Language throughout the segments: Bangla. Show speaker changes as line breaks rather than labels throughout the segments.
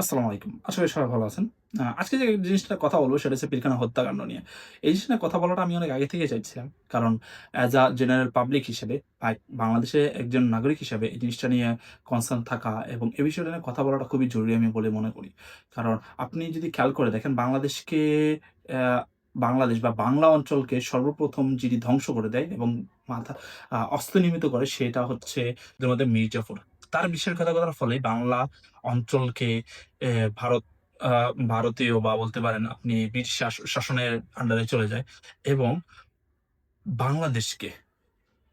আসসালামু আলাইকুম। আশা করি সবাই ভালো আছেন। আজকে যে জিনিসটার কথা বলব সেটা হচ্ছে পিলখানা হত্যাকাণ্ড নিয়ে। এই জিনিসটা নিয়ে কথা বলাটা আমি অনেক আগে থেকেই চাইছিলাম। কারণ অ্যাজ আ জেনারেল পাবলিক হিসেবে বাংলাদেশে একজন নাগরিক হিসেবে এই জিনিসটা নিয়ে কনসার্ন থাকা এবং এ বিষয়টা নিয়ে কথা বলাটা খুবই জরুরি আমি বলে মনে করি। কারণ আপনি যদি খেয়াল করে দেখেন অ্যা বাংলাদেশ বা বাংলা অঞ্চলকে সর্বপ্রথম যিনি ধ্বংস করে দেয় এবং মাথা অস্ত্র নির্মিত করে সেটা হচ্ছে ওদের মধ্যে মীর জাফর। তার বিশ্বাসঘাতকতার ফলে বাংলা অঞ্চলকে এ ভারত আ ভারতীয় বা বলতে পারেন আপনি ব্রিটিশ শাসনের আন্ডারে চলে যায় এবং বাংলাদেশকে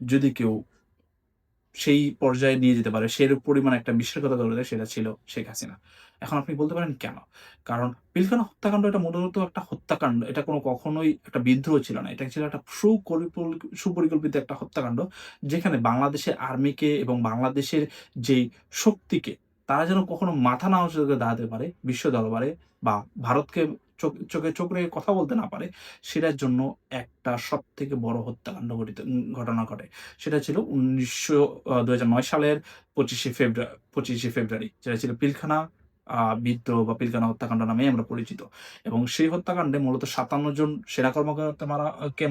যদি কেউ সেই পর্যায়ে নিয়ে যেতে পারে, সের পরিমাণ একটা বিশ্বাসঘাতকতা করে দেয়, সেটা ছিল শেখ হাসিনা। এখন আপনি বলতে পারেন কেন? কারণ পিলখানা হত্যাকাণ্ড এটা মূলত একটা হত্যাকাণ্ড। এটা কখনোই একটা বিদ্রোহ ছিল না। এটা ছিল একটা সুপরিকল্পিত একটা হত্যাকাণ্ড। যেখানে বাংলাদেশের আর্মিকে এবং বাংলাদেশের যেই শক্তিকে তারা যেন কখনো মাথা না উঁচু করে দাঁড়াতে পারে বিশ্ব দরবারে বা ভারতকে চোখে চোখ রেখে কথা বলতে না পারে, সেটার জন্য একটা সবথেকে বড় হত্যাকাণ্ড ঘটনা ঘটে। সেটা ছিল ২০০৯ সালের ২৫শে ফেব্রুয়ারি। যেটা ছিল পিলখানা বিদ্রোহ বা পিলখানা হত্যাকাণ্ড নামেই আমরা পরিচিত। এবং সেই হত্যাকাণ্ডে মূলত ৫৭ জন সেনা কর্মকর্তা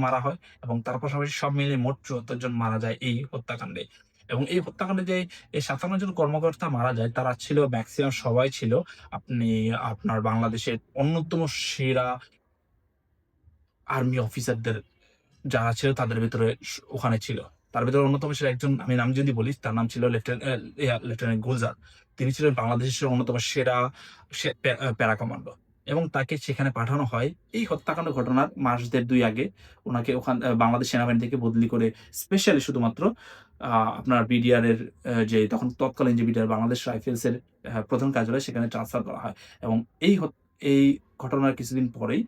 মারা হয় এবং তার পাশাপাশি সব মিলিয়ে মোট ৭৪ জন মারা যায় এই হত্যাকাণ্ডে। এবং এই হত্যাকাণ্ডে যে এই ৫৭ জন কর্মকর্তা মারা যায় তারা ছিল মেক্সিমাম সবাই ছিল আপনি আপনার বাংলাদেশের অন্যতম সেরা আর্মি অফিসারদের যারা ছিল তাদের ভেতরে ওখানে ছিল। তার ভেতরে অন্যতম ছিল একজন, আমি নাম যদি বলি, তার নাম ছিল লেফটেন্যান্ট গুলজার। তিনি ছিলেন বাংলাদেশের অন্যতম সেরা প্যারা কমান্ডো এবং তাকে সেখানে পাঠানো হয় এই হত্যাকাণ্ড ঘটনার মাস ১.৫-২ আগে। উনাকে বাংলাদেশ সেনাবাহিনী থেকে বদলি করে স্পেশালি শুধুমাত্র আ আপনার বিডিআর এর যে তৎকালীন যে বিডিআর বাংলাদেশ রাইফেলস এর প্রধান কার্যালয় সেখানে ট্রান্সফার করা হয় এবং এই ঘটনার কিছুদিন পরেই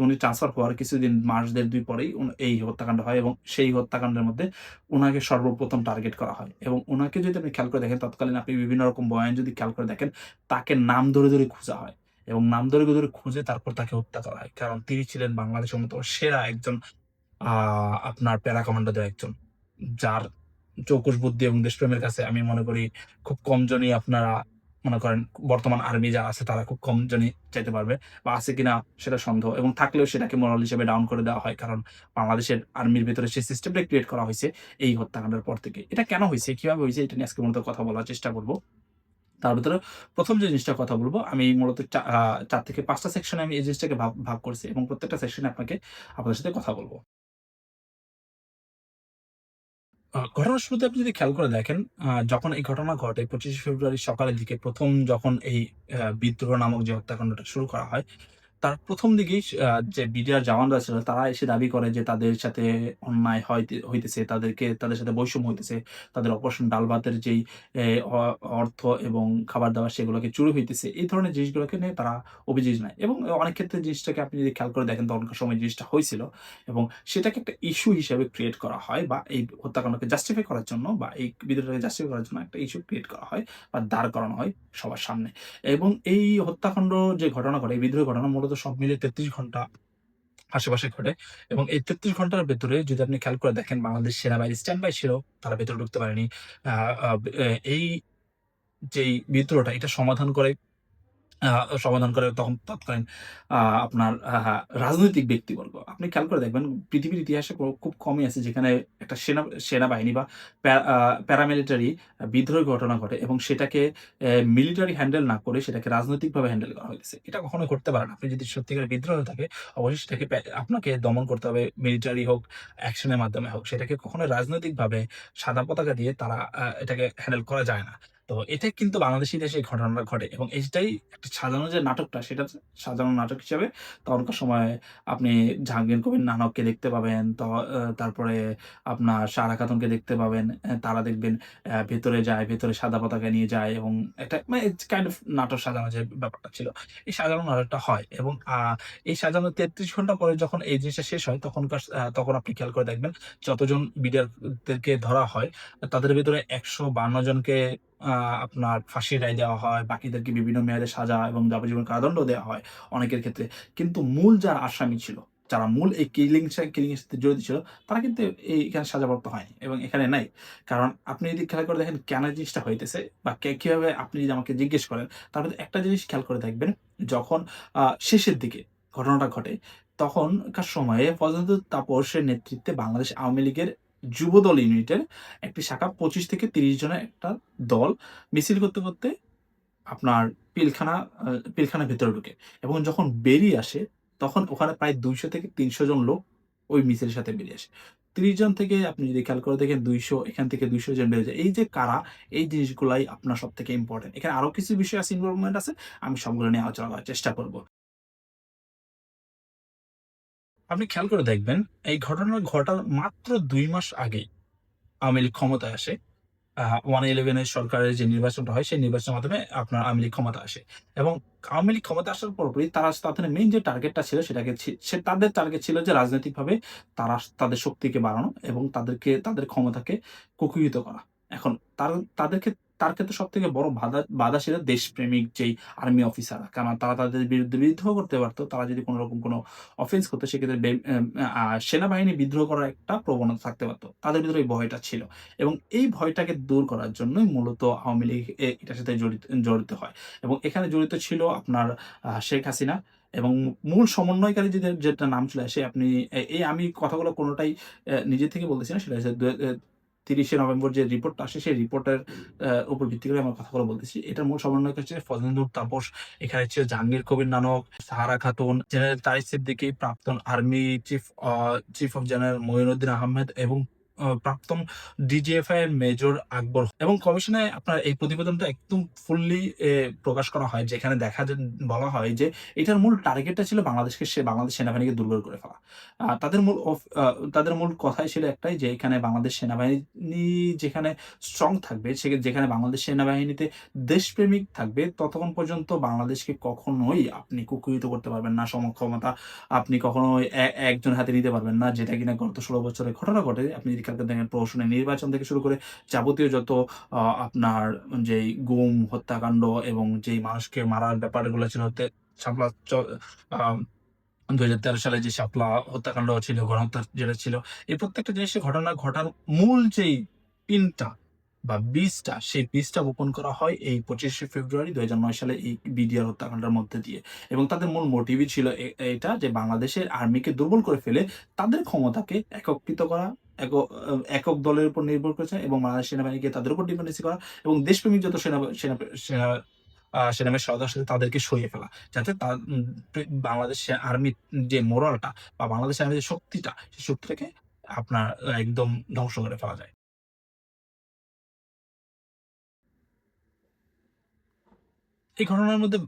উনি ট্রান্সফার হওয়ার কিছুদিন মাস ১.৫-২ পরেই এই হত্যাকাণ্ড হয় এবং সেই হত্যাকাণ্ডের মধ্যে উনাকে সর্বপ্রথম টার্গেট করা হয় এবং উনাকে যদি আপনি খেয়াল করে দেখেন তৎকালীন আপনি বিভিন্ন রকম বয়ান যদি খেয়াল করে দেখেন, তাকে নাম ধরে খোঁজা হয় এবং নাম ধরে খুঁজে তারপর তাকে হত্যা করা হয়। কারণ তিনি ছিলেন বাংলাদেশের অন্যতম সেরা একজন আ আপনার প্যারা কমান্ডোদের একজন। যার চৌকস বুদ্ধি এবং দেশপ্রেমের কাছে আমি মনে করি খুব কম জনই আপনারা মনে করেন বর্তমান আর্মি যারা আছে তারা খুব কম জনই চাইতে পারবে বা আছে কিনা সেটা সন্দেহ এবং থাকলেও সেটাকে মোরাল হিসেবে ডাউন করে দেওয়া হয়। কারণ বাংলাদেশের আর্মির ভেতরে সেই সিস্টেমটা ক্রিয়েট করা হইছে এই হত্যাকাণ্ডের পর থেকে। এটা কেন হইছে? কিভাবে হইছে? এটা নিয়ে আজকে মূলত কথা বলার চেষ্টা করব। তার ভেতরে ১ম যে জিনিসটার কথা বলব, আমি মূলত ৪ থেকে ৫ টা সেকশনে আমি এই জিনিসটাকে ভাগ করছি এবং প্রত্যেকটা সেকশনে আপনাদের সাথে কথা বলব। ঘটনার শুরুতে আপনি যদি খেয়াল করে দেখেন, যখন এই ঘটনা ঘটে ২৫শে ফেব্রুয়ারি সকালের দিকে যখন এই বিদ্রোহ নামক যে হত্যাকাণ্ডটা শুরু করা হয়, তার ১ম দিকেই যে বিডিআর জওয়ানরা ছিল তারা এসে দাবি করে যে তাদের সাথে অন্যায় হইতেছে, তাদের সাথে বৈষম্য হইতেছে। তাদের অপারেশন ডাল ভাতের যেই এ অ অর্থ এবং খাবার-দাবার সেগুলোকে চুরি হইতেছে। এই ধরনের জিনিসগুলোকে নিয়ে তারা অভিযোগ জানায় এবং অনেক ক্ষেত্রে জিনিসটাকে আপনি যদি খেয়াল করে দেখেন তখনকার সময় জিনিসটা হয়েছিল এবং সেটাকে একটা ইস্যু হিসেবে ক্রিয়েট করা হয় বা এই হত্যাকাণ্ডকে জাস্টিফাই করার জন্য বা এই বিদ্রোহটাকে জাস্টিফাই করার জন্য একটা ইস্যু ক্রিয়েট করা হয় বা দাঁড় করানো হয় সবার সামনে। এবং এই হত্যাকাণ্ড যে ঘটনা ঘটে, এই বিদ্রোহের ঘটনা মূলত সব মিলিয়ে ৩৩ ঘন্টা আশেপাশে ঘটে এবং এই ৩৩ ঘন্টার ভেতরে যদি আপনি খেয়াল করে দেখেন বাংলাদেশ সেনাবাহিনী স্ট্যান্ড বাই ছিল। তারা ভেতরে ঢুকতে পারেনি। আ আ এই যেই বিদ্রোহটা এটা আ সমাধান করে তখন তৎকালীন আ আপনার রাজনৈতিক ব্যক্তিবর্গ। আপনি খেয়াল করে দেখবেন পৃথিবীর ইতিহাসে খুব কমই আছে যেখানে একটা সেনাবাহিনী বা প্যারামিলিটারি বিদ্রোহের ঘটনা ঘটে এবং সেটাকে মিলিটারি হ্যান্ডেল না করে সেটাকে রাজনৈতিকভাবে হ্যান্ডেল করা হইতেছে। এটা কখনোই করতে পারে না। আপনি যদি সত্যিকারের বিদ্রোহ হয়ে থাকে অবশ্যই সেটাকে আপনাকে দমন করতে হবে। মিলিটারি হোক, অ্যাকশন এর মাধ্যমে হোক। সেটাকে কখনোই রাজনৈতিকভাবে সাদা পতাকা দিয়ে তারা এটাকে হ্যান্ডেল করা যায় না। তো এটা কিন্তু বাংলাদেশ ইতিহাসে এই ঘটনাটা ঘটে এবং এটাই একটা সাজানো যে নাটকটা সেটা সাজানো নাটক হিসেবে তখনকার সময়ে আপনি জাহাঙ্গীর কবির নানককে দেখতে পাবেন। তারপরে আপনার সারা খাতুনকে দেখতে পাবেন। তারা দেখবেন ভেতরে সাদা পতাকা নিয়ে যায় এবং একটা মানে ইটস কাইন্ড অফ নাটক সাজানো যে ব্যাপারটা ছিল। এই সাজানো নাটকটা হয় এবং এই সাজানো ৩৩ ঘন্টা পরে যখন এই জিনিসটা শেষ হয় তখন আপনি খেয়াল করে দেখবেন যতজন বিডিআরদেরকে ধরা হয় তাদের ভেতরে ১৫২ জনকে আ আপনার ফাঁসির রায় দেওয়া হয়। বাকিদেরকে বিভিন্ন মেয়াদে সাজা এবং যাবজ্জীবন কারাদণ্ড দেওয়া হয় অনেকের ক্ষেত্রে। কিন্তু মূল যারা আসামি ছিল যারা মূল এই কিলিং এর সাথে জড়িত ছিল, তারা কিন্তু এখানে সাজাপ্রাপ্ত হয়নি এবং এখানে নাই। কারণ আপনি যদি খেয়াল করে দেখেন কেন এই জিনিসটা হইতেছে বা কিভাবে, আপনি যদি আমাকে জিজ্ঞেস করেন, তার মধ্যে একটা জিনিস খেয়াল করে দেখবেন, যখন শেষের দিকে ঘটনাটা ঘটে, তখনকার সময়ে ফজলুল তাপসের নেতৃত্বে বাংলাদেশ আওয়ামী লীগের যুবদল ইউনিটের একটি শাখা ২৫ থেকে ৩০ জনের একটা দল মিছিল করতে আপনার পিলখানা পিলখানার ভেতরে ঢুকে এবং যখন বেরিয়ে আসে, তখন ওখানে প্রায় ২০০ থেকে ৩০০ জন লোক ওই মিছিলের সাথে বেরিয়ে আসে। ৩০ জন থেকে আপনি যদি খেয়াল করে দেখেন ২০০, এখান থেকে ২০০ জন বেরিয়ে যায়। এই যে কারা, এই জিনিসগুলাই আপনার সবথেকে ইম্পোর্টেন্ট। এখানে আরো কিছু বিষয় আছে, ইনভলভমেন্ট আছে। আমি সবগুলো নিয়ে আলোচনা করার চেষ্টা করব। আপনি খেয়াল করে দেখবেন, এই ঘটনা ঘটার মাত্র ২ মাস আগেই আওয়ামী লীগ ক্ষমতায় আসে। 111 এর সরকারের যে নির্বাচনটা হয়, সেই নির্বাচনের মাধ্যমে আপনার আওয়ামী লীগ ক্ষমতায় আসে। এবং আওয়ামী লীগ ক্ষমতায় আসার পরপরই তাদের মেইন যে টার্গেটটা ছিল, সেটাকে তাদের টার্গেট ছিল যে রাজনৈতিকভাবে তারা তাদের শক্তিকে বাড়ানো এবং তাদের ক্ষমতাকে কুক্ষিগত করা। এখন তাদেরকে তার ক্ষেত্রে সবথেকে বড় বাধা ছিল দেশপ্রেমিক যেই আর্মি অফিসাররা। কারণ তারা তাদের বিরুদ্ধে বিদ্রোহ করতে পারত। তারা যদি কোন রকম কোন অফেন্স করত, সেক্ষেত্রে সেনাবাহিনী বিদ্রোহ করার একটা প্রবণতা থাকতে পারত। তাদের ভিতরে এই ভয়টা ছিল। এবং এই ভয়টাকে দূর করার জন্যই মূলত আওয়ামী লীগ এটার সাথে জড়িত হয়। এবং এখানে জড়িত ছিল আপনার শেখ হাসিনা এবং মূল সমন্বয়কারী যেটার নাম চলে আসে, আপনি আমি কথাগুলো কোনটাই নিজে থেকে বলতেছি না, সেটা হচ্ছে ৩০শে নভেম্বর যে রিপোর্টটা আসে, সেই রিপোর্টের উপর ভিত্তি করে আমার কথাগুলো বলতেছি। এটার মূল সমন্বয়কারী ছিল ফজলুল তাপস, এখানে ছিল জাহাঙ্গীর কবির নানক, সাহারা খাতুন, জেনারেল তারিক সিদ্দিকী, প্রাক্তন army chief of general Moinuddin Ahmed এবং প্রাক্তন ডিজিএফআই এর মেজর আকবর। এবং কমিশনে আপনার এই প্রতিবেদনটা একদম ফুললি প্রকাশ করা হয়, যেখানে বলা হয় যে এটার মূল টার্গেটটা ছিল বাংলাদেশ সেনাবাহিনীকে দুর্বল করে ফেলা। তাদের মূল কথাই ছিল একটাই, যে এখানে বাংলাদেশ সেনাবাহিনী যেখানে স্ট্রং থাকবে, যেখানে বাংলাদেশ সেনাবাহিনীতে দেশপ্রেমিক থাকবে, ততক্ষণ পর্যন্ত বাংলাদেশকে কখনোই আপনি কুক্ষিগত করতে পারবেন না। সমক্ষমতা আপনি কখনোই একজনের হাতে নিতে পারবেন না। যেটা কিনা গত ১৬ বছরের ঘটনা ঘটে। আপনি যদি খেয়াল করে দেখেন, প্রহসনের নির্বাচন থেকে শুরু করে যাবতীয় যত আপনার যেই গুম, হত্যাকাণ্ড এবং যেই মানুষকে মারার ব্যাপারগুলো ছিল, শাপলা চ আ ২০১৩ সালে যে শাপলা হত্যাকাণ্ড ছিল, গণহত্যা যেটা ছিল, এই প্রত্যেকটা জিনিসের ঘটনা ঘটার মূল যেই পিনটা বা বীজটা, সেই বীজটা বপন করা হয় এই ২৫শে ফেব্রুয়ারি ২০০৯ সালে এই বিডিআর হত্যাকাণ্ডের মধ্যে দিয়ে। এবং তাদের মূল মোটিভই ছিল এটা, যে বাংলাদেশের আর্মিকে দুর্বল করে ফেলে তাদের ক্ষমতাকে একত্রিত করা, এক একক দলের উপর নির্ভর করেছে এবং বাংলাদেশ সেনাবাহিনীকে তাদের উপর ডিপেন্ডেন্সি করা এবং দেশপ্রেমিক যত সেনা সেনা সেনা সেনাবাহিনীর সদস্য আছে তাদেরকে সরিয়ে ফেলা। যাতে তা উম পে বাংলাদেশ আর্মির যে মোরালটা বা বাংলাদেশ আর্মির যে শক্তিটা, সেই শক্তিটাকে আপনার একদম ধ্বংস করে ফেলা যায়। এই ঘটনার মধ্যে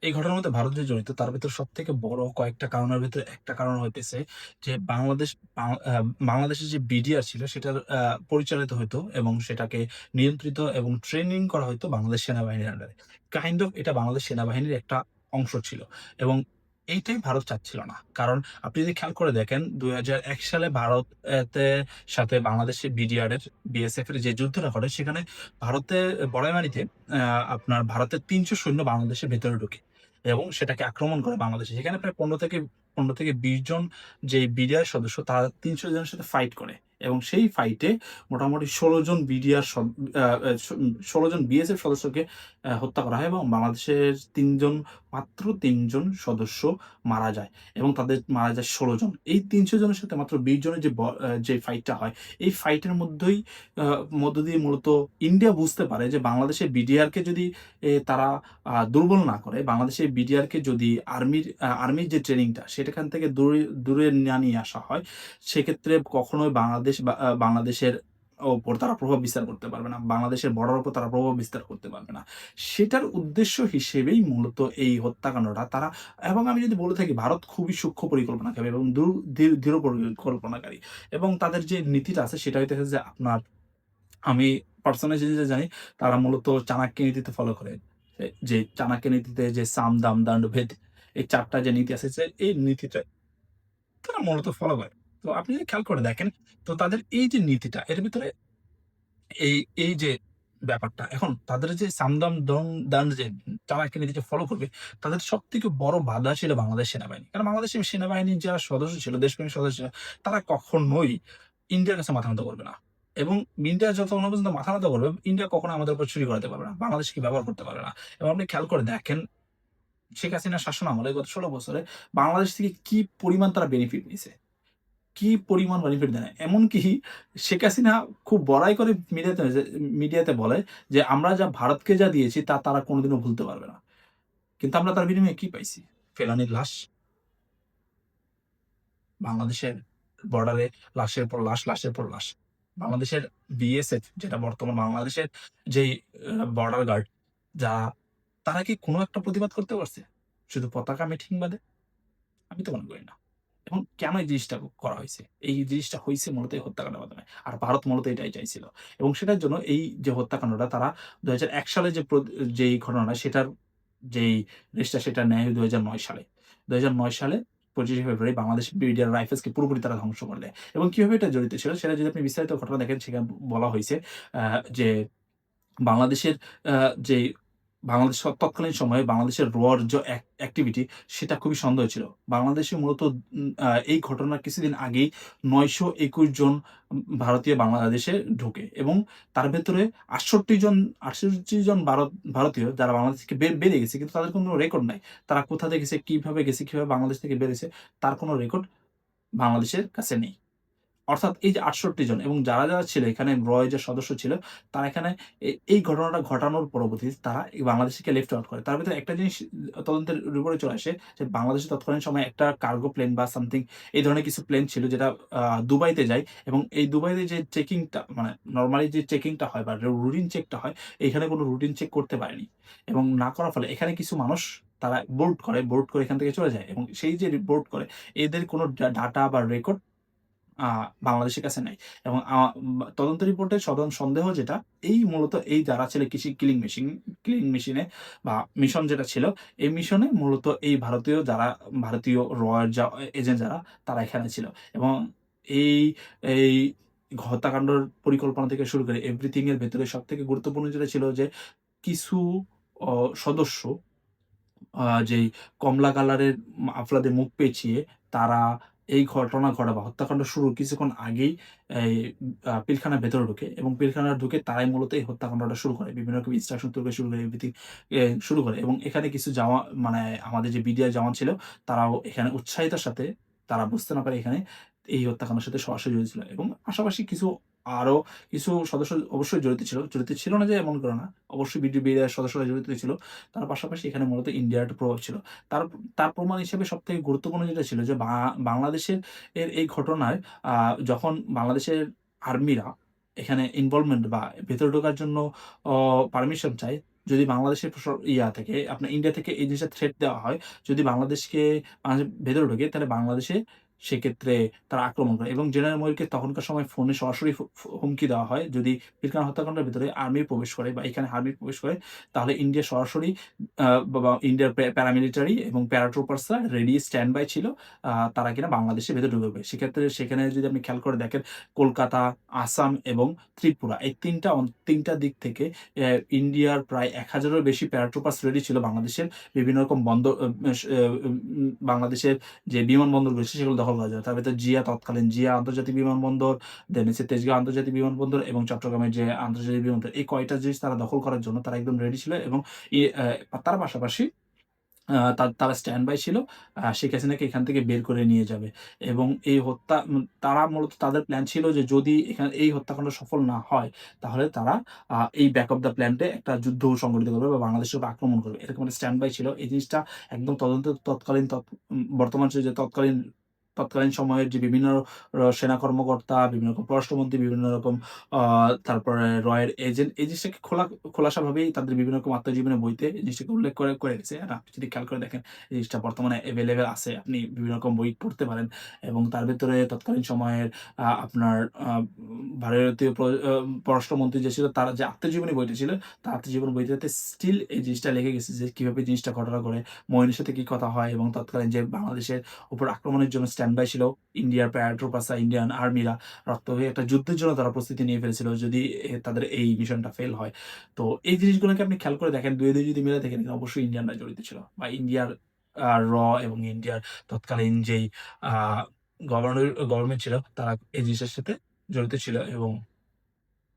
এই ঘটনার মধ্যে ভারত যে জড়িত, তার ভেতর সবথেকে বড় কয়েকটা কারণের ভেতরে একটা কারণ হইতেছে যে বাংলাদেশের যে বিডিআর ছিল, সেটার পরিচালিত হইতো এবং সেটাকে নিয়ন্ত্রিত এবং ট্রেনিং করা হইতো বাংলাদেশ সেনাবাহিনীর আন্ডারে। কাইন্ড অফ এটা বাংলাদেশ সেনাবাহিনীর একটা অংশ ছিল এবং এইটাই ভারত চাচ্ছিল না। কারণ আপনি যদি খেয়াল করে দেখেন, ২০০১ সালে ভারত সাথে বাংলাদেশের বিএসএফ এর যে যুদ্ধটা ঘটে, সেখানে বড়াইমারিতে ভারতের ৩০০ সৈন্য বাংলাদেশের ভেতরে ঢুকে এবং সেটাকে আক্রমণ করে বাংলাদেশে। সেখানে প্রায় ১৫ থেকে ২০ জন যে বিডিআর সদস্য, তারা ৩০০ জনের সাথে ফাইট করে এবং সেই ফাইটে মোটামুটি ১৬ জন বিডিআর সদ আ আ স ১৬ জন বিএসএফ সদস্যকে হত্যা করা হয় এবং বাংলাদেশের ৩ জন, মাত্র ৩ জন সদস্য মারা যায় এবং তাদের মারা যায় ১৬ জন। এই ৩০০ জনের সাথে মাত্র ২০ জনের যে ফাইটটা হয়, এই ফাইটের মধ্য দিয়ে মূলত ইন্ডিয়া বুঝতে পারে যে বাংলাদেশের বিডিআরকে যদি তারা দুর্বল না করে, বাংলাদেশের বিডিআরকে যদি আর্মির যে ট্রেনিংটা, সেটাখান থেকে দূরে না নিয়ে আসা হয়, সেক্ষেত্রে কখনোই বাংলাদেশের ওপর তারা প্রভাব বিস্তার করতে পারবে না। বাংলাদেশের বর্ডারের উপর তারা প্রভাব বিস্তার করতে পারবে না। সেটার উদ্দেশ্য হিসেবেই মূলত এই হত্যাকাণ্ডটা তারা। এবং আমি যদি বলে থাকি, ভারত খুবই সূক্ষ্ম পরিকল্পনাকারী এবং দৃঢ় পরিকল্পনাকারী এবং তাদের যে নীতিটা আছে, সেটা হইতেছে যে আমি পার্সোনালি যেটা জানি, তারা মূলত চাণক্য নীতিতে ফলো করে। যে চাণক্য নীতিতে যে সাম, দাম, দণ্ড, ভেদ, এই ৪ টা যে নীতি আছে, এই নীতিটা তারা মূলত ফলো করে। তো আপনি যদি খেয়াল করে দেখেন, তো তাদের এই যে নীতিটা, এর ভিতরে এই এই যে ব্যাপারটা। এখন তাদের যে সামদাম দং দান যে চাণক্য নীতি যে ফলো করবে, তাদের সবথেকে বড় বাধা ছিল বাংলাদেশ সেনাবাহিনী। কারণ বাংলাদেশের সেনাবাহিনীর যারা সদস্য ছিল, দেশপ্রেমী সদস্য, তারা কখনোই ইন্ডিয়ার কাছে মাথা নত করবে না। এবং ইন্ডিয়া যতক্ষণ না পর্যন্ত মাথা নত করবে, ইন্ডিয়া কখনো আমাদের উপর চুরি করাতে পারবে না। বাংলাদেশকে ব্যবহার করতে পারবে না। এবং আপনি খেয়াল করে দেখেন, শেখ হাসিনার শাসন আমলে গত ১৬ বছরে বাংলাদেশ থেকে কি পরিমাণ তারা বেনিফিট নিছে। কি পরিমাণ বেনিফিট দেয়। এমনকি শেখ হাসিনা খুব বড়াই করে মিডিয়াতে বলে যে, "আমরা যা ভারতকে যা দিয়েছি তা তারা কোনদিনও ভুলতে পারবে না।" কিন্তু আমরা তার বিনিময়ে কি পাইছি? ফেলানীর লাশ, বাংলাদেশের বর্ডারে লাশের পর লাশ, লাশের পর লাশ। বাংলাদেশের বিএসএফ যেটা বর্তমান বাংলাদেশের যেই বর্ডার গার্ড, যারা তারা কি কোনো একটা প্রতিবাদ করতে পারছে? শুধু পতাকা মিটিং বাদে? আমি তো মনে করি না। এখন কেন এই জিনিসটা করা হইছে? এই জিনিসটা হইছে মূলত এই হত্যাকাণ্ডের মাধ্যমে। আর ভারত মূলত এটাই চাইছিল। এবং সেটার জন্য এই যে হত্যাকাণ্ডটা তারা ২০০১ সালে যেই ঘটনাটা সেটার যেই রেসটা সেটা নেয় ২০০৯ সালে। ২০০৯ সালে ২৫শে ফেব্রুয়ারি বাংলাদেশ বিডিআর রাইফেলসকে পুরোপুরি তারা ধ্বংস করে দেয়। এবং কিভাবে এটা জড়িত ছিল সেটা যদি আপনি বিস্তারিত ঘটনা দেখেন সেখানে বলা হইছে যে বাংলাদেশের আ যে বাংলাদেশ তৎকালীন সময়ে বাংলাদেশের রোয়ার অ্যাক্টিভিটি সেটা খুবই সন্দেহ ছিল। বাংলাদেশে মূলত এই ঘটনার কিছুদিন আগেই ৯২১ জন ভারতীয় বাংলাদেশে ঢোকে এবং তার ভেতরে ৬৮ জন ভারতীয় যারা বাংলাদেশ থেকে বেরিয়ে গেছে কিন্তু তাদের কোনো রেকর্ড নাই। তারা কোথা থেকে গেছে, কিভাবে গেছে, কিভাবে বাংলাদেশ থেকে বেরিয়েছে তার কোনো রেকর্ড বাংলাদেশের কাছে নেই। অর্থাৎ এই যে ৬৮ জন এবং যারা ছিল এখানে রয় যে সদস্য ছিল, তারা এখানে এই ঘটনাটা ঘটানোর পরবর্তীতে তারা এই বাংলাদেশ থেকে লেফট আউট করে। তার ভেতরে একটা জিনিস তদন্তের রিপোর্টে চলে আসে যে বাংলাদেশে তৎকালীন সময়ে একটা কার্গো প্লেন বা সামথিং এই ধরনের কিছু প্লেন ছিল যেটা দুবাইতে যায় এবং এই দুবাইতে যে চেকিংটা মানে নরমালি যে চেকিংটা হয় বা রুটিন চেকটা হয়, এখানে কোনো রুটিন চেক করতে পারেনি। এবং না করার ফলে এখানে কিছু মানুষ তারা বোর্ড করে এখান থেকে চলে যায় এবং সেই যে বোর্ড করে এদের কোনো ডাটা বা রেকর্ড আ বাংলাদেশের কাছে নাই। এবং তদন্ত রিপোর্টে সন্দেহ যেটা, এই মূলত এই যারা ছিল কিলিং মেশিনে বা মিশন যেটা ছিল, এই মিশনে মূলত এই ভারতীয় এজেন্ট যারা তারা এখানে ছিল। এবং এই এই হত্যাকাণ্ডর পরিকল্পনা থেকে শুরু করে এভরিথিং এর ভেতরে সবথেকে গুরুত্বপূর্ণ যেটা ছিল যে কিছু অ সদস্য যেই কমলা কালারের মাফলারে মুখ পেঁচিয়ে তারা এই ঘটনা ঘটা বা হত্যাকাণ্ড শুরুর কিছুক্ষণ আগেই এই পিলখানার ভেতরে ঢোকে এবং পিলখানায় ঢুকে তারাই মূলত এই হত্যাকাণ্ডটা শুরু করে। বিভিন্ন রকম ইনস্ট্রাকশন থেকে শুরু করে এভরিথিং শুরু করে এবং এখানে কিছু মানে আমাদের যে বিডিআর জওয়ান ছিল তারাও এখানে উৎসাহিতার সাথে তারা বুঝতে না পারে এখানে এই হত্যাকাণ্ডের সাথে সরাসরি জড়িত ছিল এবং পাশাপাশি আরো কিছু সদস্য অবশ্যই জড়িত ছিল। জড়িত ছিল না যে এমন করে না। অবশ্যই বিডিআর সদস্যরা জড়িত ছিল। তার পাশাপাশি এখানে মূলত ইন্ডিয়ার একটা প্রভাব ছিল। তার তার প্রমাণ হিসেবে সবথেকে গুরুত্বপূর্ণ যেটা ছিল যে বাংলাদেশের এই ঘটনায় আ যখন বাংলাদেশের আর্মিরা এখানে ইনভলভমেন্ট বা ভেতরে ঢোকার জন্য অ পারমিশন চায়, যদি বাংলাদেশের থেকে আপনার ইন্ডিয়া থেকে এই জিনিসটা থ্রেট দেওয়া হয়, যদি বাংলাদেশের ভেতরে ঢোকে তাহলে বাংলাদেশে সেক্ষেত্রে তারা আক্রমণ করে এবং জেনারেল মইরকে তখনকার সময় ফোনে সরাসরি হুমকি দেওয়া হয়, যদি পিলখানা হত্যাকাণ্ডের ভেতরে আর্মি প্রবেশ করে বা এখানে আর্মি প্রবেশ করে তাহলে ইন্ডিয়া সরাসরি বা ইন্ডিয়ার প্যারামিলিটারি এবং প্যারাট্রুপার্সরা রেডি স্ট্যান্ড বাই ছিল। তারা কিনা বাংলাদেশের ভেতরে ঢুকবে। সেক্ষেত্রে সেখানে যদি আপনি খেয়াল করে দেখেন কলকাতা, আসাম এবং ত্রিপুরা এই ৩টা দিক থেকে অ্যা ইন্ডিয়ার প্রায় ১,০০০ এরও বেশি প্যারাট্রুপার্স রেডি ছিল বাংলাদেশের বিভিন্ন রকম বন্দর বাংলাদেশের যে বিমানবন্দর রয়েছে সেগুলো দখল করার জন্য। তার ভেতরে তৎকালীন জিয়া আন্তর্জাতিক বিমানবন্দর, দেন হচ্ছে তেজগাঁও আন্তর্জাতিক বিমানবন্দর এবং চট্টগ্রামের যে আন্তর্জাতিক বিমানবন্দর এই কয়টা জিনিস তারা দখল করার জন্য তারা একদম রেডি ছিল এবং তার পাশাপাশি তারা স্ট্যান্ড বাই ছিল শেখ হাসিনাকে এখান থেকে বের করে নিয়ে যাবে। এবং এই তারা মূলত তাদের প্ল্যান ছিল যে যদি এই হত্যাকাণ্ড সফল না হয় তাহলে তারা এই ব্যাক অফ দ্য প্ল্যান্টে একটা যুদ্ধ সংগঠিত করবে বা বাংলাদেশের উপর আক্রমণ করবে। এরকম একটা স্ট্যান্ড বাই ছিল। এই জিনিসটা একদম বর্তমান যে তৎকালীন সময়ের যে বিভিন্ন সেনা কর্মকর্তা, বিভিন্ন রকম পররাষ্ট্রমন্ত্রী, বিভিন্ন রকম আ তারপরে রয়ের এজেন্ট এই জিনিসটাকে খোলাসাভাবেই তাদের বিভিন্ন রকম আত্মজীবনী বইতে এই জিনিসটাকে উল্লেখ করে গেছে। আর আপনি যদি খেয়াল করে দেখেন এই জিনিসটা বর্তমানে এভেইলেবল আছে। আপনি বিভিন্ন রকম বই পড়তে পারেন এবং তার ভেতরে তৎকালীন সময়ের আপনার ভারতীয় পররাষ্ট্রমন্ত্রী যে ছিল তার যে আত্মজীবনী বইটা ছিল, তার আত্মজীবনী বইটাতে স্টিল এই জিনিসটা লিখে গেছে যে কিভাবে জিনিসটা ঘটনা করে, মইনের সাথে কি কথা হয় এবং তৎকালীন যে বাংলাদেশের উপর আক্রমণের জন্য স্ট্যান্ড বাই ছিল। ইন্ডিয়ার প্যারাট্রুপারসরা, ইন্ডিয়ান আর্মিরা রক্ত হয়ে একটা যুদ্ধের জন্য তারা প্রস্তুতি নিয়ে ফেলেছিল যদি তাদের এই মিশনটা ফেল হয়। তো এই জিনিসগুলোকে আপনি খেয়াল করে দেখেন, ২ যদি মিলে দেখেন অবশ্যই ইন্ডিয়ানরা জড়িত ছিল বা ইন্ডিয়ার এবং ইন্ডিয়ার তৎকালীন যেই আ গভর্নমেন্ট ছিল তারা এই জিনিসটার সাথে জড়িত ছিল এবং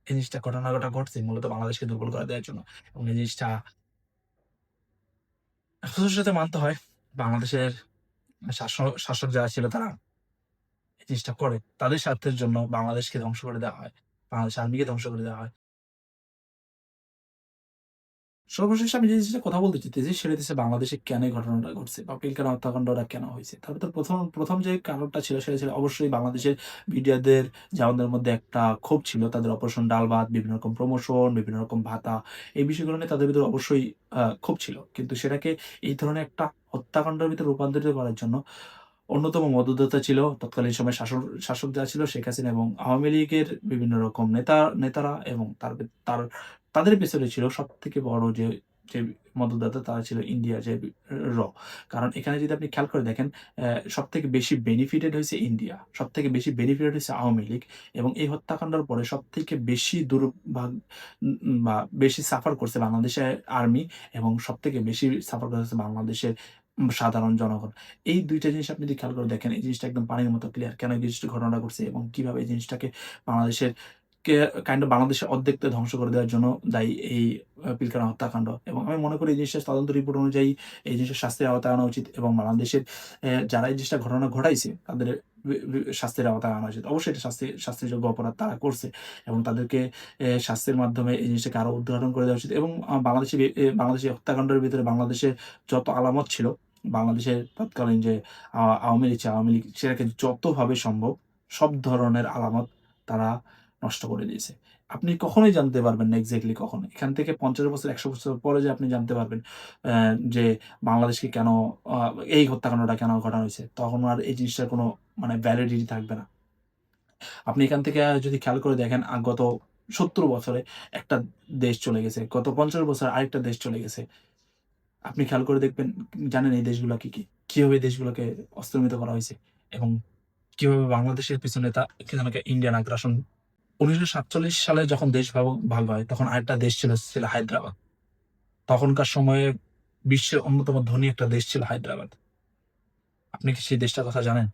এই জিনিসটা ঘটনাটা ঘটছে মূলত বাংলাদেশকে দুর্বল করে দেওয়ার জন্য এবং এই জিনিসটা আফসোসের সাথে মানতে হয়। বাংলাদেশের শাসক যারা ছিল তারা এই জিনিসটা করে। তাদের স্বার্থের জন্য বাংলাদেশকে ধ্বংস করে দেওয়া হয়। বাংলাদেশ আর্মিকে ধ্বংস করে দেওয়া হয়। সর্বশেষে আমি যে জিনিসটার কথা বলতে চাইতেছি সেটা হচ্ছে বাংলাদেশে কেন এই ঘটনাটা ঘটছে বা পিলখানা হত্যাকাণ্ডটা কেন হইছে? তার ভিতর প্রথম যে কারণটা ছিল সেটা ছিল অবশ্যই বাংলাদেশের মিডিয়াদের জওয়ানদের মধ্যে একটা ক্ষোভ ছিল। তাদের অপারেশন ডালভাত, বিভিন্ন রকম প্রমোশন, বিভিন্ন রকম ভাতা এই বিষয়গুলো নিয়ে তাদের ভিতরে অবশ্যই ক্ষোভ ছিল। কিন্তু সেটাকে এই ধরনের একটা হত্যাকাণ্ডের ভিতরে রূপান্তরিত করার জন্য অন্যতম মদতদাতা ছিল তৎকালীন সময়ে শাসক যারা ছিল শেখ হাসিনা এবং আওয়ামী লীগের বিভিন্ন রকম নেতারা এবং তার তাদের পেছনে ছিল সবথেকে বড় যে মদতদাতা তারা ছিল ইন্ডিয়ার যে র। কারণ এখানে যদি আপনি খেয়াল করে দেখেন সবথেকে বেশি বেনিফিটেড হইছে ইন্ডিয়া। সবথেকে বেশি বেনিফিটেড হইছে আওয়ামী লীগ এবং এই হত্যাকাণ্ডের পরে সবথেকে বেশি দুর্ভাগ বা বেশি সাফার করছে বাংলাদেশের আর্মি এবং সবথেকে বেশি সাফার করেছে বাংলাদেশের সাধারণ জনগণ। এই ২ টা জিনিস আপনি যদি খেয়াল করে দেখেন, এই জিনিসটা একদম পানির মতো ক্লিয়ার। কেন এই জিনিসটা ঘটনাটা ঘটছে এবং কিভাবে এই জিনিসটাকে বাংলাদেশের কে কাইন্ড অফ বাংলাদেশের অর্ধেকটা ধ্বংস করে দেওয়ার জন্য দায়ী এই পিলখানা হত্যাকাণ্ড। এবং আমি মনে করি এই জিনিসটা তদন্ত রিপোর্ট অনুযায়ী এই জিনিসটা শাস্তির আওতায় আনা উচিত এবং বাংলাদেশের যারা এই জিনিসটা ঘটনা ঘটাইছে তাদের শাস্তির আওতায় আনা উচিত। অবশ্যই এটা শাস্তিযোগ্য অপরাধ তারা করছে এবং তাদেরকে শাস্তির মাধ্যমে এই জিনিসটাকে আরো উদ্ঘাটন করে দেওয়া উচিত এবং বাংলাদেশি হত্যাকাণ্ডের ভিতরে বাংলাদেশের যত আলামত ছিল বাংলাদেশের তৎকালীন যে আওয়ামী লীগ সেটাকে যতভাবে সম্ভব সব ধরনের আলামত তারা নষ্ট করে দিয়েছে। আপনি কখনোই জানতে পারবেন না এক্সাক্টলি কখন। এখান থেকে ৫০ বছর ১০০ বছর পরে যে আপনি জানতে পারবেন যে বাংলাদেশকে কেন আ এই হত্যাকাণ্ডটা কেন ঘটানো হইছে। তখন আর এই জিনিসটার কোনো মানে ভ্যালিডিটি থাকবে না। আপনি এখান থেকে যদি খেয়াল করে দেখেন গত ৭০ বছরে একটা দেশ চলে গেছে। গত ৫০ বছরে আরেকটা দেশ চলে গেছে। আপনি খেয়াল করে দেখবেন, জানেন এই দেশগুলা কি, কি? কিভাবে এই দেশগুলোকে অস্তমিত করা হইছে এবং কিভাবে বাংলাদেশের পিছনে কি যেন একটা ইন্ডিয়ান আগ্রাসন ১৯৪৭ সালে যখন দেশ ভাগ হয় তখন আরেকটা দেশ ছিল হায়দ্রাবাদ। তখনকার সময়ে বিশ্বের অন্যতম ধনী একটা দেশ ছিল হায়দ্রাবাদ। আপনি কি সেই দেশটার কথা জানেন?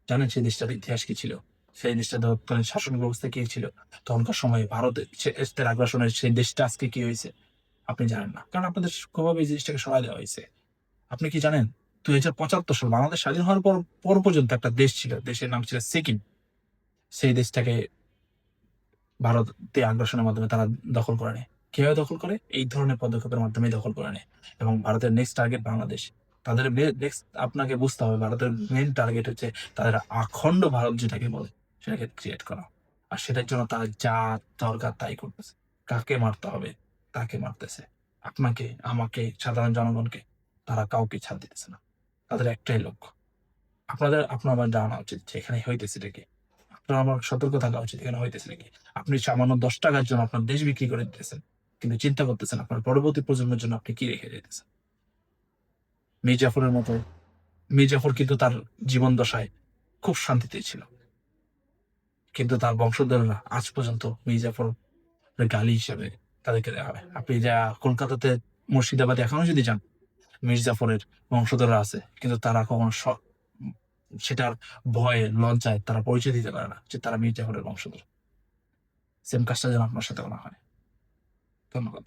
জানেন সেই দেশটার ইতিহাস কি ছিল? সেই দেশটার তৎকালীন শাসন ব্যবস্থা কি ছিল? তখনকার সময়ে ভারতের আগ্রাসনের সেই দেশটা আজকে কি হইছে? আপনি জানেন না। কারণ আপনাদের কোনোভাবে এই জিনিসটাকে সরায় দেওয়া হইছে। আপনি কি জানেন ২০৭৫ সাল বাংলাদেশ স্বাধীন হওয়ার পর পর্যন্ত একটা দেশ ছিল। দেশের নাম ছিল সিকিম। সেই দেশটাকে ভারতীয় আগ্রাসনের মাধ্যমে তারা দখল করে নেয়। কিভাবে দখল করে? এই ধরনের পদক্ষেপের মাধ্যমেই দখল করে নেয়। এবং ভারতের নেক্সট টার্গেট বাংলাদেশ। তাদের নেক্সট আপনাকে বুঝতে হবে ভারতের মেইন টার্গেট হচ্ছে তাদের অখণ্ড ভারত যেটাকে বলে সেটাকে ক্রিয়েট করা। আর সেটার জন্য তারা যা দরকার তাই করতেছে। কাকে মারতে হবে তাকে মারতেছে। আপনাকে, আমাকে, সাধারণ জনগণকে তারা কাউকে ছাড় দিতেছে না। তাদের একটাই লক্ষ্য। আপনার আমার জানা উচিত যে এখানে হইতেছেটা কি? আপনার আমার সতর্ক থাকা উচিত এখানে হইতেছেটা কি? আপনি সামান্য ৳১০ র জন্য আপনার দেশ বিক্রি করে দিতেছেন। কিন্তু চিন্তা করতেছেন আপনার পরবর্তী প্রজন্মের জন্য আপনি কি রেখে যাইতেছেন। মীর জাফরের মতো মীর জাফর কিন্তু তার জীবন দশায় খুব শান্তিতেই ছিল। কিন্তু তার বংশধররা আজ পর্যন্ত মীর জাফরের গালি হিসেবে তাদেরকে দেওয়া হয়। আপনি কলকাতাতে মুর্শিদাবাদে এখনো যদি যান, মীর জাফরের বংশধররা আছে। কিন্তু তারা কখনো সেটার ভয়ে, লজ্জায় তারা পরিচয় দিতে পারে না যে তারা মীর জাফরের বংশধর। সেম কাজটা যেন আপনার সাথেও না হয়। ধন্যবাদ।